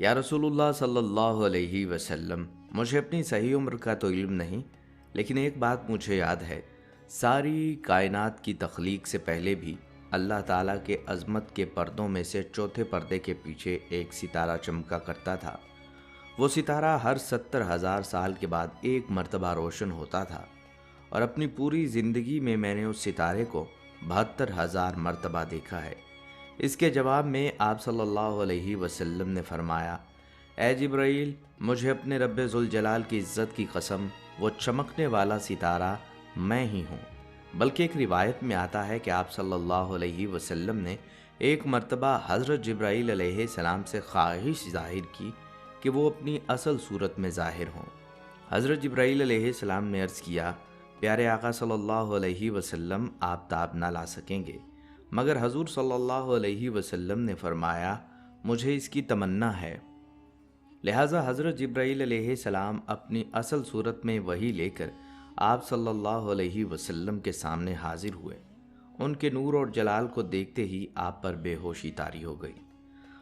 یا رسول اللہ صلی اللہ علیہ وسلم، مجھے اپنی صحیح عمر کا تو علم نہیں، لیکن ایک بات مجھے یاد ہے، ساری کائنات کی تخلیق سے پہلے بھی اللہ تعالیٰ کے عظمت کے پردوں میں سے چوتھے پردے کے پیچھے ایک ستارہ چمکا کرتا تھا۔ وہ ستارہ ہر 70,000 سال کے بعد ایک مرتبہ روشن ہوتا تھا، اور اپنی پوری زندگی میں میں نے اس ستارے کو 72,000 مرتبہ دیکھا ہے۔ اس کے جواب میں آپ صلی اللہ علیہ وسلم نے فرمایا، اے جبرائیل، مجھے اپنے رب ذوالجلال کی عزت کی قسم، وہ چمکنے والا ستارہ میں ہی ہوں۔ بلکہ ایک روایت میں آتا ہے کہ آپ صلی اللہ علیہ وسلم نے ایک مرتبہ حضرت جبرائیل علیہ السلام سے خواہش ظاہر کی کہ وہ اپنی اصل صورت میں ظاہر ہوں۔ حضرت جبرائیل علیہ السلام نے عرض کیا، پیارے آقا صلی اللہ علیہ وسلم، آپ تاب نہ لا سکیں گے، مگر حضور صلی اللہ علیہ وسلم نے فرمایا، مجھے اس کی تمنا ہے۔ لہٰذا حضرت جبرائیل علیہ السلام اپنی اصل صورت میں وحی لے کر آپ صلی اللہ علیہ وسلم کے سامنے حاضر ہوئے۔ ان کے نور اور جلال کو دیکھتے ہی آپ پر بے ہوشی طاری ہو گئی۔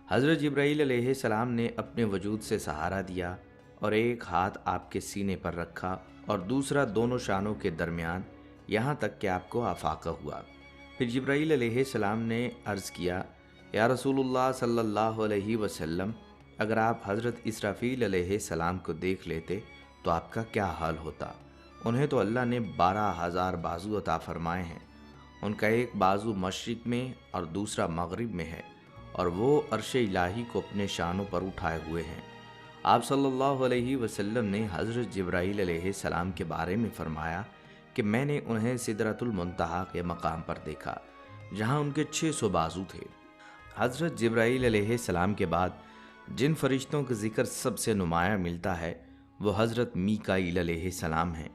حضرت جبرائیل علیہ السلام نے اپنے وجود سے سہارا دیا اور ایک ہاتھ آپ کے سینے پر رکھا اور دوسرا دونوں شانوں کے درمیان، یہاں تک کہ آپ کو افاقہ ہوا۔ پھر جبرائیل علیہ السلام نے عرض کیا، یا رسول اللہ صلی اللہ علیہ وسلم، اگر آپ حضرت اسرافیل علیہ السلام کو دیکھ لیتے تو آپ کا کیا حال ہوتا؟ انہیں تو اللہ نے 12,000 بازو عطا فرمائے ہیں، ان کا ایک بازو مشرق میں اور دوسرا مغرب میں ہے، اور وہ عرش الہی کو اپنے شانوں پر اٹھائے ہوئے ہیں۔ آپ صلی اللہ علیہ وسلم نے حضرت جبرائیل علیہ السلام کے بارے میں فرمایا کہ میں نے انہیں سدرۃ المنتہا کے مقام پر دیکھا، جہاں ان کے 600 بازو تھے۔ حضرت جبرائیل علیہ السلام کے بعد جن فرشتوں کا ذکر سب سے نمایاں ملتا ہے وہ حضرت میکائیل علیہ السلام ہیں۔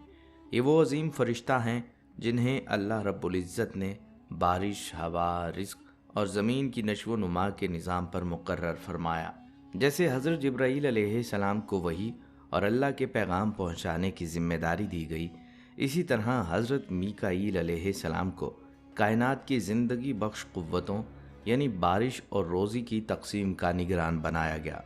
یہ وہ عظیم فرشتہ ہیں جنہیں اللہ رب العزت نے بارش، ہوا، رزق اور زمین کی نشو و نما کے نظام پر مقرر فرمایا۔ جیسے حضرت جبرائیل علیہ السلام کو وحی اور اللہ کے پیغام پہنچانے کی ذمہ داری دی گئی، اسی طرح حضرت میکائیل علیہ السلام کو کائنات کی زندگی بخش قوتوں یعنی بارش اور روزی کی تقسیم کا نگران بنایا گیا۔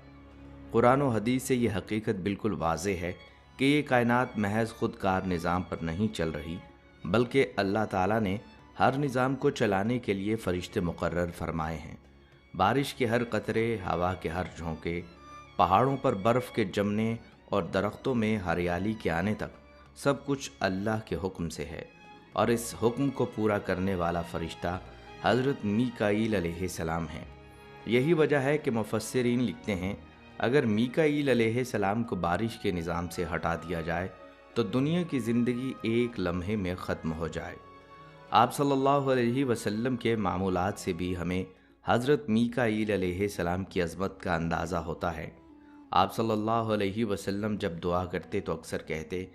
قرآن و حدیث سے یہ حقیقت بالکل واضح ہے کہ یہ کائنات محض خود کار نظام پر نہیں چل رہی، بلکہ اللہ تعالیٰ نے ہر نظام کو چلانے کے لیے فرشتے مقرر فرمائے ہیں۔ بارش کے ہر قطرے، ہوا کے ہر جھونکے، پہاڑوں پر برف کے جمنے اور درختوں میں ہریالی کے آنے تک سب کچھ اللہ کے حکم سے ہے، اور اس حکم کو پورا کرنے والا فرشتہ حضرت میکائیل علیہ السلام ہیں۔ یہی وجہ ہے کہ مفسرین لکھتے ہیں، اگر میکائیل علیہ السلام کو بارش کے نظام سے ہٹا دیا جائے تو دنیا کی زندگی ایک لمحے میں ختم ہو جائے۔ آپ صلی اللہ علیہ وسلم کے معمولات سے بھی ہمیں حضرت میکائیل علیہ السلام کی عظمت کا اندازہ ہوتا ہے۔ آپ صلی اللہ علیہ وسلم جب دعا کرتے تو اکثر کہتے،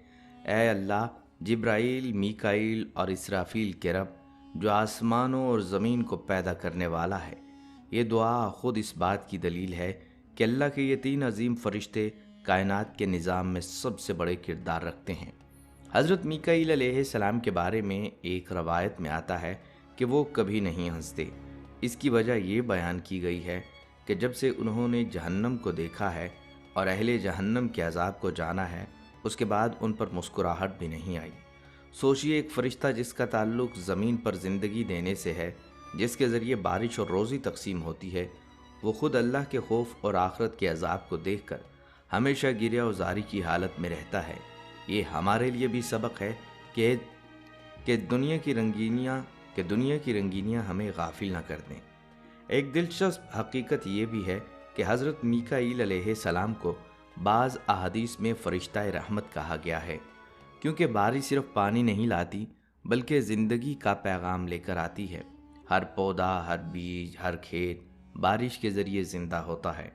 اے اللہ، جبرائیل، میکائیل اور اسرافیل کے رب، جو آسمانوں اور زمین کو پیدا کرنے والا ہے۔ یہ دعا خود اس بات کی دلیل ہے کہ اللہ کے یہ 3 عظیم فرشتے کائنات کے نظام میں سب سے بڑے کردار رکھتے ہیں۔ حضرت میکائیل علیہ السلام کے بارے میں ایک روایت میں آتا ہے کہ وہ کبھی نہیں ہنستے۔ اس کی وجہ یہ بیان کی گئی ہے کہ جب سے انہوں نے جہنم کو دیکھا ہے اور اہل جہنم کے عذاب کو جانا ہے، اس کے بعد ان پر مسکراہٹ بھی نہیں آئی۔ سوچئے، ایک فرشتہ جس کا تعلق زمین پر زندگی دینے سے ہے، جس کے ذریعے بارش اور روزی تقسیم ہوتی ہے، وہ خود اللہ کے خوف اور آخرت کے عذاب کو دیکھ کر ہمیشہ گریہ و زاری کی حالت میں رہتا ہے۔ یہ ہمارے لیے بھی سبق ہے کہ دنیا کی رنگینیاں ہمیں غافل نہ کر دیں۔ ایک دلچسپ حقیقت یہ بھی ہے کہ حضرت میکائیل علیہ السلام کو بعض احادیث میں فرشتہ رحمت کہا گیا ہے، کیونکہ بارش صرف پانی نہیں لاتی بلکہ زندگی کا پیغام لے کر آتی ہے۔ ہر پودا، ہر بیج، ہر کھیت بارش کے ذریعے زندہ ہوتا ہے۔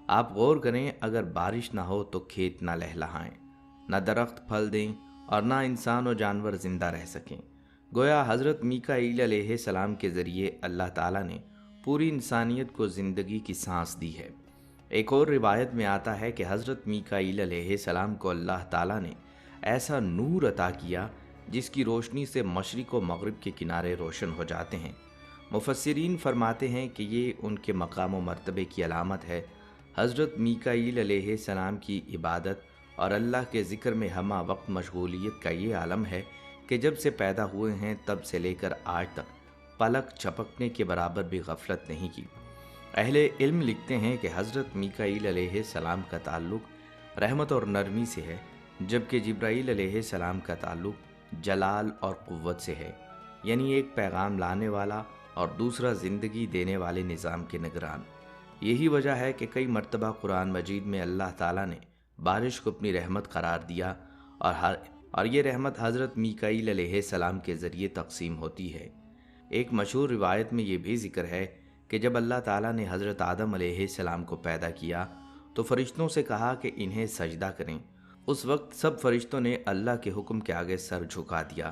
آپ غور کریں، اگر بارش نہ ہو تو کھیت نہ لہلہائیں، نہ درخت پھل دیں اور نہ انسان و جانور زندہ رہ سکیں۔ گویا حضرت میکائیل علیہ السلام کے ذریعے اللہ تعالیٰ نے پوری انسانیت کو زندگی کی سانس دی ہے۔ ایک اور روایت میں آتا ہے کہ حضرت میکائیل علیہ السلام کو اللہ تعالیٰ نے ایسا نور عطا کیا جس کی روشنی سے مشرق و مغرب کے کنارے روشن ہو جاتے ہیں۔ مفسرین فرماتے ہیں کہ یہ ان کے مقام و مرتبے کی علامت ہے۔ حضرت میکائیل علیہ السلام کی عبادت اور اللہ کے ذکر میں ہمہ وقت مشغولیت کا یہ عالم ہے کہ جب سے پیدا ہوئے ہیں تب سے لے کر آج تک پلک جھپکنے کے برابر بھی غفلت نہیں کی۔ اہل علم لکھتے ہیں کہ حضرت میکائیل علیہ السلام کا تعلق رحمت اور نرمی سے ہے، جبکہ جبرائیل علیہ السلام کا تعلق جلال اور قوت سے ہے، یعنی ایک پیغام لانے والا اور دوسرا زندگی دینے والے نظام کے نگران۔ یہی وجہ ہے کہ کئی مرتبہ قرآن مجید میں اللہ تعالیٰ نے بارش کو اپنی رحمت قرار دیا اور یہ رحمت حضرت میکائیل علیہ السلام کے ذریعے تقسیم ہوتی ہے۔ ایک مشہور روایت میں یہ بھی ذکر ہے کہ جب اللہ تعالیٰ نے حضرت آدم علیہ السلام کو پیدا کیا تو فرشتوں سے کہا کہ انہیں سجدہ کریں۔ اس وقت سب فرشتوں نے اللہ کے حکم کے آگے سر جھکا دیا،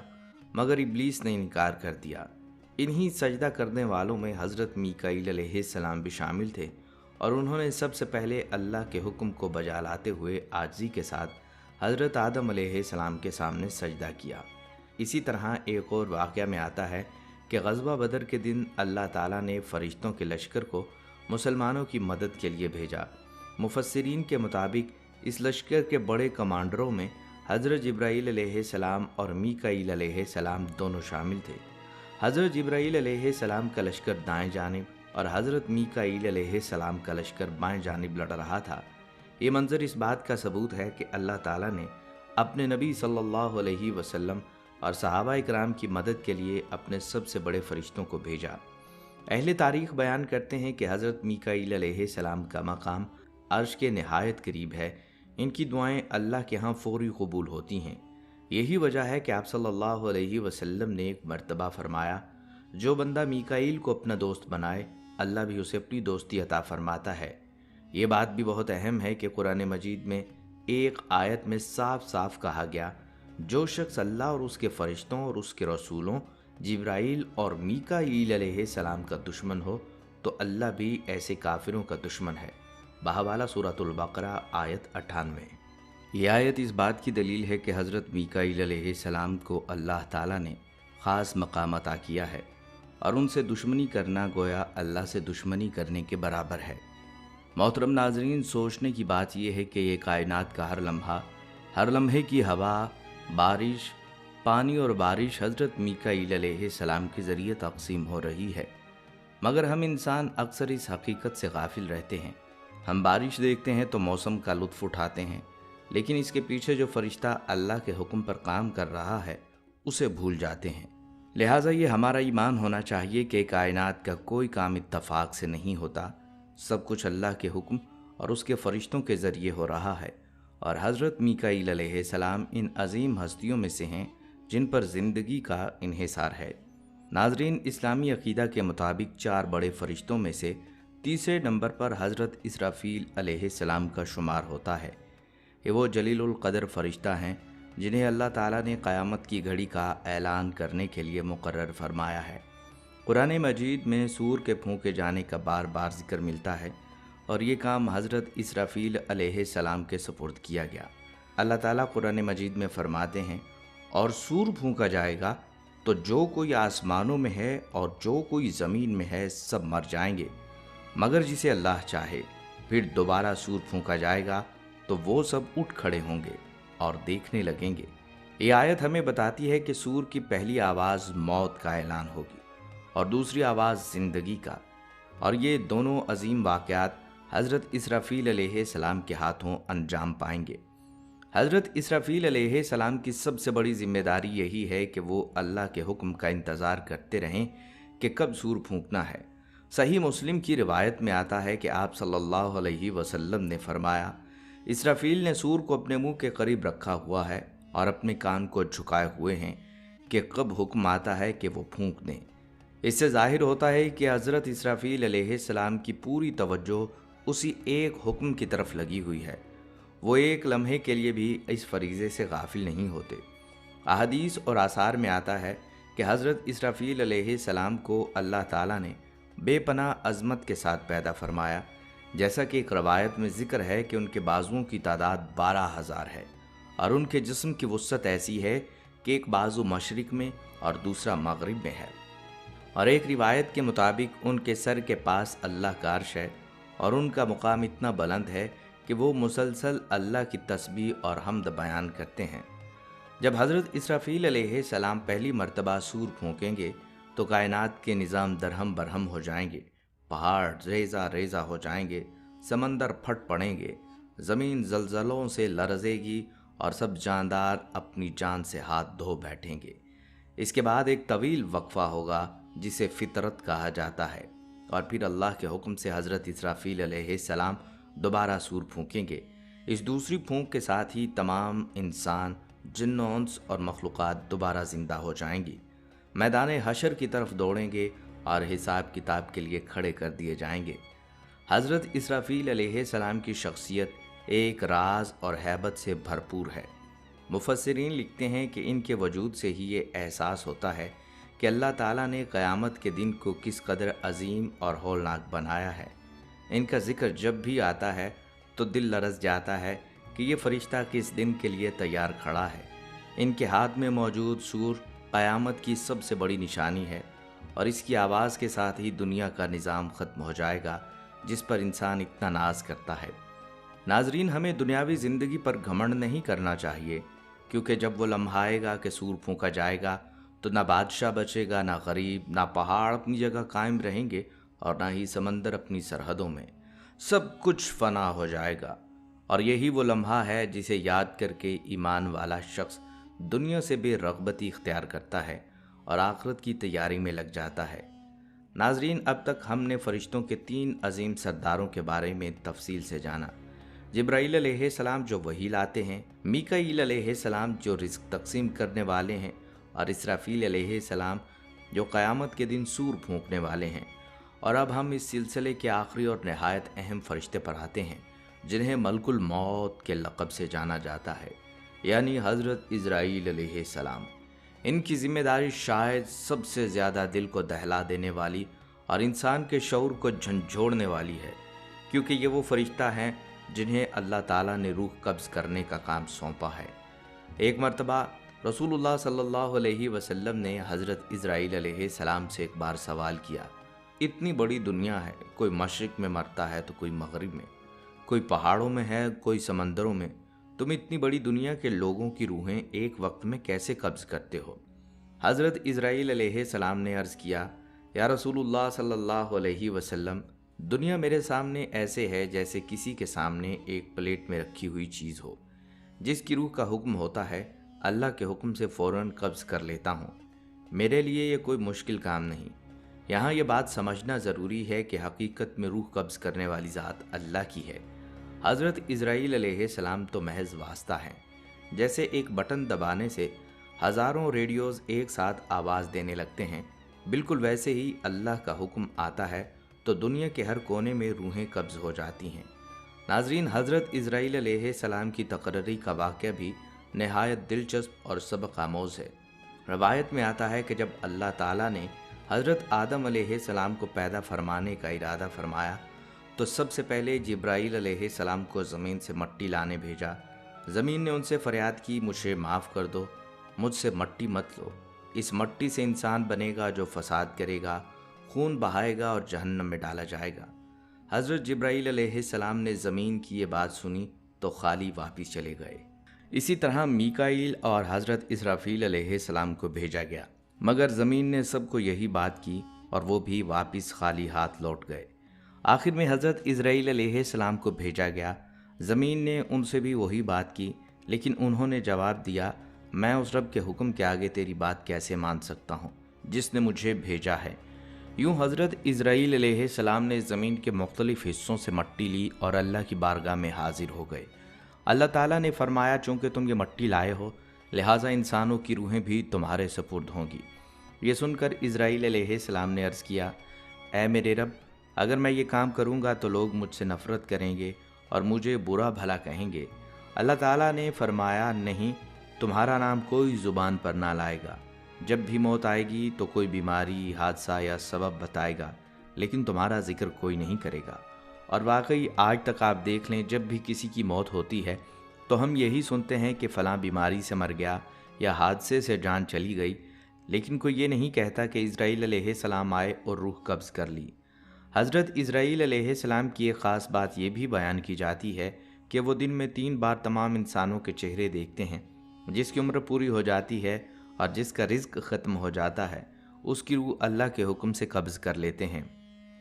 مگر ابلیس نے انکار کر دیا۔ انہی سجدہ کرنے والوں میں حضرت میکائیل علیہ السلام بھی شامل تھے، اور انہوں نے سب سے پہلے اللہ کے حکم کو بجا لاتے ہوئے عاجزی کے ساتھ حضرت آدم علیہ السلام کے سامنے سجدہ کیا۔ اسی طرح ایک اور واقعہ میں آتا ہے کہ غزوہ بدر کے دن اللہ تعالیٰ نے فرشتوں کے لشکر کو مسلمانوں کی مدد کے لیے بھیجا۔ مفسرین کے مطابق اس لشکر کے بڑے کمانڈروں میں حضرت جبرائیل علیہ السلام اور میکائیل علیہ السلام دونوں شامل تھے۔ حضرت جبرائیل علیہ السلام کا لشکر دائیں جانب اور حضرت میکائیل علیہ السلام کا لشکر بائیں جانب لڑ رہا تھا۔ یہ منظر اس بات کا ثبوت ہے کہ اللہ تعالیٰ نے اپنے نبی صلی اللہ علیہ وسلم اور صحابہ اکرام کی مدد کے لیے اپنے سب سے بڑے فرشتوں کو بھیجا۔ اہل تاریخ بیان کرتے ہیں کہ حضرت میکائیل علیہ السلام کا مقام عرش کے نہایت قریب ہے۔ ان کی دعائیں اللہ کے ہاں فوری قبول ہوتی ہیں۔ یہی وجہ ہے کہ آپ صلی اللہ علیہ وسلم نے ایک مرتبہ فرمایا، جو بندہ میکائیل کو اپنا دوست بنائے اللہ بھی اسے اپنی دوستی عطا فرماتا ہے۔ یہ بات بھی بہت اہم ہے کہ قرآن مجید میں ایک آیت میں صاف صاف کہا گیا، جو شخص اللہ اور اس کے فرشتوں اور اس کے رسولوں جبرائیل اور میکائیل علیہ السلام کا دشمن ہو تو اللہ بھی ایسے کافروں کا دشمن ہے۔ بحوالہ سورۃ البقرہ آیت 98۔ یہ آیت اس بات کی دلیل ہے کہ حضرت میکائیل علیہ السلام کو اللہ تعالیٰ نے خاص مقام عطا کیا ہے، اور ان سے دشمنی کرنا گویا اللہ سے دشمنی کرنے کے برابر ہے۔ محترم ناظرین، سوچنے کی بات یہ ہے کہ یہ کائنات کا ہر لمحے کی ہوا، بارش، پانی اور بارش حضرت میکائیل علیہ السلام کے ذریعے تقسیم ہو رہی ہے، مگر ہم انسان اکثر اس حقیقت سے غافل رہتے ہیں۔ ہم بارش دیکھتے ہیں تو موسم کا لطف اٹھاتے ہیں، لیکن اس کے پیچھے جو فرشتہ اللہ کے حکم پر کام کر رہا ہے اسے بھول جاتے ہیں۔ لہٰذا یہ ہمارا ایمان ہونا چاہیے کہ کائنات کا کوئی کام اتفاق سے نہیں ہوتا، سب کچھ اللہ کے حکم اور اس کے فرشتوں کے ذریعے ہو رہا ہے، اور حضرت میکائیل علیہ السلام ان عظیم ہستیوں میں سے ہیں جن پر زندگی کا انحصار ہے۔ ناظرین، اسلامی عقیدہ کے مطابق 4 بڑے فرشتوں میں سے تیسرے نمبر پر حضرت اسرافیل علیہ السلام کا شمار ہوتا ہے۔ یہ وہ جلیل القدر فرشتہ ہیں جنہیں اللہ تعالیٰ نے قیامت کی گھڑی کا اعلان کرنے کے لیے مقرر فرمایا ہے۔ قرآن مجید میں سور کے پھونکے جانے کا بار بار ذکر ملتا ہے، اور یہ کام حضرت اسرافیل علیہ السلام کے سپرد کیا گیا۔ اللہ تعالیٰ قرآن مجید میں فرماتے ہیں، اور سور پھونکا جائے گا تو جو کوئی آسمانوں میں ہے اور جو کوئی زمین میں ہے سب مر جائیں گے، مگر جسے اللہ چاہے۔ پھر دوبارہ سور پھونکا جائے گا تو وہ سب اٹھ کھڑے ہوں گے اور دیکھنے لگیں گے۔ یہ آیت ہمیں بتاتی ہے کہ سور کی پہلی آواز موت کا اعلان ہوگی اور دوسری آواز زندگی کا، اور یہ دونوں عظیم واقعات حضرت اسرافیل علیہ السلام کے ہاتھوں انجام پائیں گے۔ حضرت اسرافیل علیہ السلام کی سب سے بڑی ذمہ داری یہی ہے کہ وہ اللہ کے حکم کا انتظار کرتے رہیں کہ کب سور پھونکنا ہے۔ صحیح مسلم کی روایت میں آتا ہے کہ آپ صلی اللہ علیہ وسلم نے فرمایا، اسرافیل نے سور کو اپنے منہ کے قریب رکھا ہوا ہے اور اپنے کان کو جھکائے ہوئے ہیں کہ کب حکم آتا ہے کہ وہ پھونک دیں۔ اس سے ظاہر ہوتا ہے کہ حضرت اسرافیل علیہ السلام کی پوری توجہ اسی ایک حکم کی طرف لگی ہوئی ہے، وہ ایک لمحے کے لیے بھی اس فریضے سے غافل نہیں ہوتے۔ احادیث اور آثار میں آتا ہے کہ حضرت اسرافیل علیہ السلام کو اللہ تعالیٰ نے بے پناہ عظمت کے ساتھ پیدا فرمایا، جیسا کہ ایک روایت میں ذکر ہے کہ ان کے بازوؤں کی تعداد 12,000 ہے، اور ان کے جسم کی وسعت ایسی ہے کہ ایک بازو مشرق میں اور دوسرا مغرب میں ہے، اور ایک روایت کے مطابق ان کے سر کے پاس اللہ کا عرش ہے اور ان کا مقام اتنا بلند ہے کہ وہ مسلسل اللہ کی تسبیح اور حمد بیان کرتے ہیں۔ جب حضرت اسرافیل علیہ السلام پہلی مرتبہ سور پھونکیں گے تو کائنات کے نظام درہم برہم ہو جائیں گے، پہاڑ ریزہ ریزہ ہو جائیں گے، سمندر پھٹ پڑیں گے، زمین زلزلوں سے لرزے گی اور سب جاندار اپنی جان سے ہاتھ دھو بیٹھیں گے۔ اس کے بعد ایک طویل وقفہ ہوگا جسے فطرت کہا جاتا ہے، اور پھر اللہ کے حکم سے حضرت اسرافیل علیہ السلام دوبارہ سور پھونکیں گے۔ اس دوسری پھونک کے ساتھ ہی تمام انسان، جن و انس اور مخلوقات دوبارہ زندہ ہو جائیں گی، میدان حشر کی طرف دوڑیں گے اور حساب کتاب کے لیے کھڑے کر دیے جائیں گے۔ حضرت اسرافیل علیہ السلام کی شخصیت ایک راز اور ہیبت سے بھرپور ہے۔ مفسرین لکھتے ہیں کہ ان کے وجود سے ہی یہ احساس ہوتا ہے کہ اللہ تعالیٰ نے قیامت کے دن کو کس قدر عظیم اور ہولناک بنایا ہے۔ ان کا ذکر جب بھی آتا ہے تو دل لرز جاتا ہے کہ یہ فرشتہ کس دن کے لیے تیار کھڑا ہے۔ ان کے ہاتھ میں موجود سور قیامت کی سب سے بڑی نشانی ہے، اور اس کی آواز کے ساتھ ہی دنیا کا نظام ختم ہو جائے گا جس پر انسان اتنا ناز کرتا ہے۔ ناظرین، ہمیں دنیاوی زندگی پر گھمنڈ نہیں کرنا چاہیے، کیونکہ جب وہ لمحہ آئے گا کہ سور پھونکا جائے گا تو نہ بادشاہ بچے گا، نہ غریب، نہ پہاڑ اپنی جگہ قائم رہیں گے، اور نہ ہی سمندر اپنی سرحدوں میں۔ سب کچھ فنا ہو جائے گا، اور یہی وہ لمحہ ہے جسے یاد کر کے ایمان والا شخص دنیا سے بے رغبتی اختیار کرتا ہے اور آخرت کی تیاری میں لگ جاتا ہے۔ ناظرین، اب تک ہم نے فرشتوں کے 3 عظیم سرداروں کے بارے میں تفصیل سے جانا۔ جبرائیل علیہ السلام جو وحی لاتے ہیں، میکائیل علیہ السلام جو رزق تقسیم کرنے والے ہیں، اور اسرافیل علیہ السلام جو قیامت کے دن سور پھونکنے والے ہیں۔ اور اب ہم اس سلسلے کے آخری اور نہایت اہم فرشتے پر آتے ہیں، جنہیں ملک الموت کے لقب سے جانا جاتا ہے، یعنی حضرت عزرائیل علیہ السلام۔ ان کی ذمہ داری شاید سب سے زیادہ دل کو دہلا دینے والی اور انسان کے شعور کو جھنجھوڑنے والی ہے، کیونکہ یہ وہ فرشتہ ہیں جنہیں اللہ تعالیٰ نے روح قبض کرنے کا کام سونپا ہے۔ ایک مرتبہ رسول اللہ صلی اللہ علیہ وسلم نے حضرت عزرائیل علیہ السلام سے ایک بار سوال کیا، اتنی بڑی دنیا ہے، کوئی مشرق میں مرتا ہے تو کوئی مغرب میں، کوئی پہاڑوں میں ہے، کوئی سمندروں میں، تم اتنی بڑی دنیا کے لوگوں کی روحیں ایک وقت میں کیسے قبض کرتے ہو؟ حضرت عزرائیل علیہ السلام نے عرض کیا، یا رسول اللہ صلی اللہ علیہ وسلم، دنیا میرے سامنے ایسے ہے جیسے کسی کے سامنے ایک پلیٹ میں رکھی ہوئی چیز ہو، جس کی روح کا حکم ہوتا ہے اللہ کے حکم سے فوراً قبض کر لیتا ہوں۔ میرے لیے یہ کوئی مشکل کام نہیں۔ یہاں یہ بات سمجھنا ضروری ہے کہ حقیقت میں روح قبض کرنے والی ذات اللہ کی ہے۔ حضرت عزرائیل علیہ السلام تو محض واسطہ ہیں۔ جیسے ایک بٹن دبانے سے ہزاروں ریڈیوز ایک ساتھ آواز دینے لگتے ہیں، بالکل ویسے ہی اللہ کا حکم آتا ہے تو دنیا کے ہر کونے میں روحیں قبض ہو جاتی ہیں۔ ناظرین، حضرت عزرائیل علیہ السلام کی تقرری کا واقعہ بھی نہایت دلچسپ اور سبق آموز ہے۔ روایت میں آتا ہے کہ جب اللہ تعالیٰ نے حضرت آدم علیہ السلام کو پیدا فرمانے کا ارادہ فرمایا تو سب سے پہلے جبرائیل علیہ السلام کو زمین سے مٹی لانے بھیجا۔ زمین نے ان سے فریاد کی، مجھے معاف کر دو، مجھ سے مٹی مت لو، اس مٹی سے انسان بنے گا جو فساد کرے گا، خون بہائے گا اور جہنم میں ڈالا جائے گا۔ حضرت جبرائیل علیہ السلام نے زمین کی یہ بات سنی تو خالی واپس چلے گئے۔ اسی طرح میکائیل اور حضرت اسرافیل علیہ السلام کو بھیجا گیا، مگر زمین نے سب کو یہی بات کی اور وہ بھی واپس خالی ہاتھ لوٹ گئے۔ آخر میں حضرت عزرائیل علیہ السلام کو بھیجا گیا، زمین نے ان سے بھی وہی بات کی، لیکن انہوں نے جواب دیا، میں اس رب کے حکم کے آگے تیری بات کیسے مان سکتا ہوں جس نے مجھے بھیجا ہے۔ یوں حضرت عزرائیل علیہ السلام نے زمین کے مختلف حصوں سے مٹی لی اور اللہ کی بارگاہ میں حاضر ہو گئے۔ اللہ تعالیٰ نے فرمایا، چونکہ تم یہ مٹی لائے ہو لہٰذا انسانوں کی روحیں بھی تمہارے سپرد ہوں گی۔ یہ سن کر عزرائیل علیہ السلام نے عرض کیا، اے میرے رب، اگر میں یہ کام کروں گا تو لوگ مجھ سے نفرت کریں گے اور مجھے برا بھلا کہیں گے۔ اللہ تعالیٰ نے فرمایا، نہیں، تمہارا نام کوئی زبان پر نہ لائے گا۔ جب بھی موت آئے گی تو کوئی بیماری، حادثہ یا سبب بتائے گا، لیکن تمہارا ذکر کوئی نہیں کرے گا۔ اور واقعی آج تک آپ دیکھ لیں، جب بھی کسی کی موت ہوتی ہے تو ہم یہی سنتے ہیں کہ فلاں بیماری سے مر گیا یا حادثے سے جان چلی گئی، لیکن کوئی یہ نہیں کہتا کہ عزرائیل علیہ السلام آئے اور روح قبض کر لی۔ حضرت اسرائیل علیہ السلام کی ایک خاص بات یہ بھی بیان کی جاتی ہے کہ وہ دن میں 3 بار تمام انسانوں کے چہرے دیکھتے ہیں۔ جس کی عمر پوری ہو جاتی ہے اور جس کا رزق ختم ہو جاتا ہے، اس کی روح اللہ کے حکم سے قبض کر لیتے ہیں۔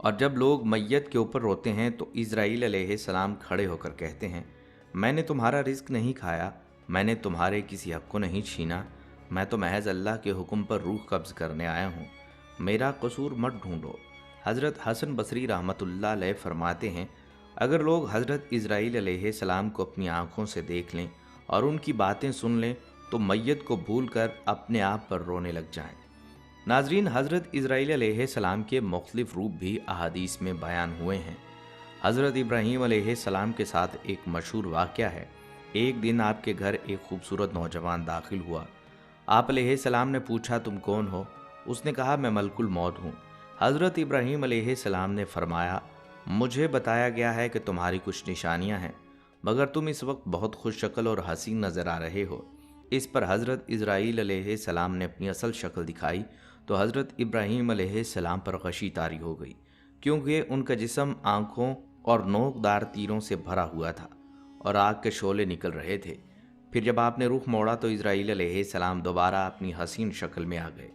اور جب لوگ میت کے اوپر روتے ہیں تو اسرائیل علیہ السلام کھڑے ہو کر کہتے ہیں، میں نے تمہارا رزق نہیں کھایا، میں نے تمہارے کسی حق کو نہیں چھینا، میں تو محض اللہ کے حکم پر روح قبض کرنے آیا ہوں، میرا قصور مت ڈھونڈو۔ حضرت حسن بصری رحمۃ اللہ علیہ فرماتے ہیں، اگر لوگ حضرت اسرائیل علیہ السلام کو اپنی آنکھوں سے دیکھ لیں اور ان کی باتیں سن لیں تو میت کو بھول کر اپنے آپ پر رونے لگ جائیں۔ ناظرین، حضرت اسرائیل علیہ السلام کے مختلف روپ بھی احادیث میں بیان ہوئے ہیں۔ حضرت ابراہیم علیہ السلام کے ساتھ ایک مشہور واقعہ ہے۔ ایک دن آپ کے گھر ایک خوبصورت نوجوان داخل ہوا۔ آپ علیہ السلام نے پوچھا، تم کون ہو؟ اس نے کہا، میں ملک الموت ہوں۔ حضرت ابراہیم علیہ السلام نے فرمایا، مجھے بتایا گیا ہے کہ تمہاری کچھ نشانیاں ہیں، مگر تم اس وقت بہت خوش شکل اور حسین نظر آ رہے ہو۔ اس پر حضرت اسرائیل علیہ السلام نے اپنی اصل شکل دکھائی تو حضرت ابراہیم علیہ السلام پر غشی طاری ہو گئی، کیونکہ ان کا جسم آنکھوں اور نوک دار تیروں سے بھرا ہوا تھا اور آگ کے شعلے نکل رہے تھے۔ پھر جب آپ نے رخ موڑا تو اسرائیل علیہ السلام دوبارہ اپنی حسین شکل میں آ گئے۔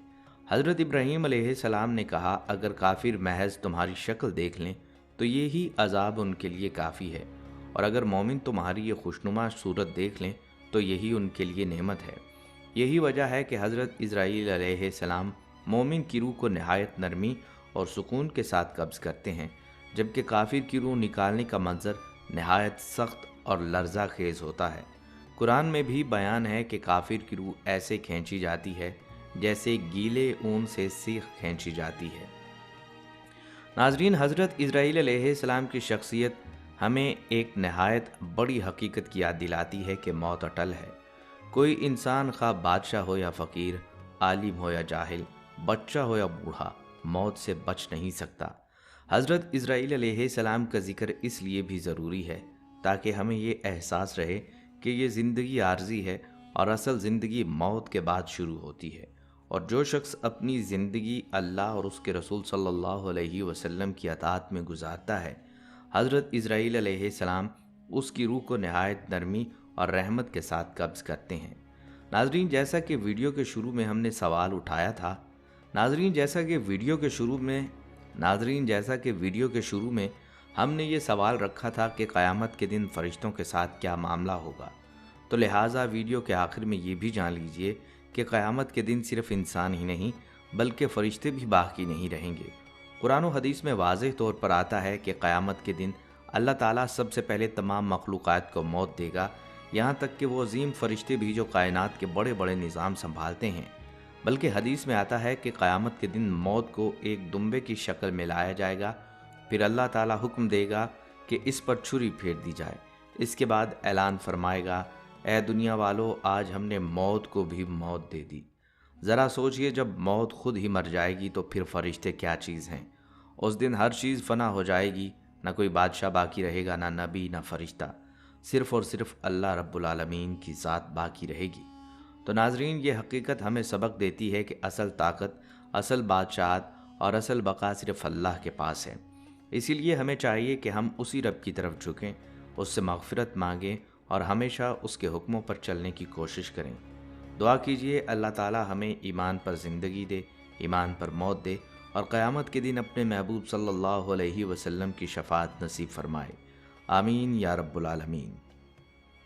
حضرت ابراہیم علیہ السلام نے کہا، اگر کافر محض تمہاری شکل دیکھ لیں تو یہی عذاب ان کے لیے کافی ہے، اور اگر مومن تمہاری یہ خوشنما صورت دیکھ لیں تو یہی ان کے لیے نعمت ہے۔ یہی وجہ ہے کہ حضرت اسرائیل علیہ السلام مومن کی روح کو نہایت نرمی اور سکون کے ساتھ قبض کرتے ہیں، جبکہ کافر کی روح نکالنے کا منظر نہایت سخت اور لرزہ خیز ہوتا ہے۔ قرآن میں بھی بیان ہے کہ کافر کی روح ایسے کھینچی جاتی ہے جیسے گیلے اون سے سیخ کھینچی جاتی ہے۔ ناظرین، حضرت اسرائیل علیہ السلام کی شخصیت ہمیں ایک نہایت بڑی حقیقت کی یاد دلاتی ہے کہ موت اٹل ہے۔ کوئی انسان خواہ بادشاہ ہو یا فقیر، عالم ہو یا جاہل، بچہ ہو یا بوڑھا، موت سے بچ نہیں سکتا۔ حضرت اسرائیل علیہ السلام کا ذکر اس لیے بھی ضروری ہے تاکہ ہمیں یہ احساس رہے کہ یہ زندگی عارضی ہے اور اصل زندگی موت کے بعد شروع ہوتی ہے، اور جو شخص اپنی زندگی اللہ اور اس کے رسول صلی اللہ علیہ وسلم کی اطاعت میں گزارتا ہے، حضرت اسرائیل علیہ السلام اس کی روح کو نہایت نرمی اور رحمت کے ساتھ قبض کرتے ہیں۔ ناظرین، جیسا کہ ویڈیو کے شروع میں ہم نے سوال اٹھایا تھا، جیسا کہ ویڈیو کے شروع میں ہم نے یہ سوال رکھا تھا کہ قیامت کے دن فرشتوں کے ساتھ کیا معاملہ ہوگا، تو لہٰذا ویڈیو کے آخر میں یہ بھی جان لیجئے کہ قیامت کے دن صرف انسان ہی نہیں بلکہ فرشتے بھی باقی نہیں رہیں گے۔ قرآن و حدیث میں واضح طور پر آتا ہے کہ قیامت کے دن اللہ تعالیٰ سب سے پہلے تمام مخلوقات کو موت دے گا، یہاں تک کہ وہ عظیم فرشتے بھی جو کائنات کے بڑے بڑے نظام سنبھالتے ہیں۔ بلکہ حدیث میں آتا ہے کہ قیامت کے دن موت کو ایک دمبے کی شکل میں لایا جائے گا، پھر اللہ تعالیٰ حکم دے گا کہ اس پر چھری پھیر دی جائے۔ اس کے بعد اعلان فرمائے گا، اے دنیا والو، آج ہم نے موت کو بھی موت دے دی۔ ذرا سوچئے، جب موت خود ہی مر جائے گی تو پھر فرشتے کیا چیز ہیں؟ اس دن ہر چیز فنا ہو جائے گی، نہ کوئی بادشاہ باقی رہے گا، نہ نبی، نہ فرشتہ، صرف اور صرف اللہ رب العالمین کی ذات باقی رہے گی۔ تو ناظرین، یہ حقیقت ہمیں سبق دیتی ہے کہ اصل طاقت، اصل بادشاہت اور اصل بقا صرف اللہ کے پاس ہے۔ اسی لیے ہمیں چاہیے کہ ہم اسی رب کی طرف جھکیں، اس سے مغفرت مانگیں اور ہمیشہ اس کے حکموں پر چلنے کی کوشش کریں۔ دعا کیجئے اللہ تعالی ہمیں ایمان پر زندگی دے، ایمان پر موت دے، اور قیامت کے دن اپنے محبوب صلی اللہ علیہ وسلم کی شفاعت نصیب فرمائے۔ آمین یا رب العالمین۔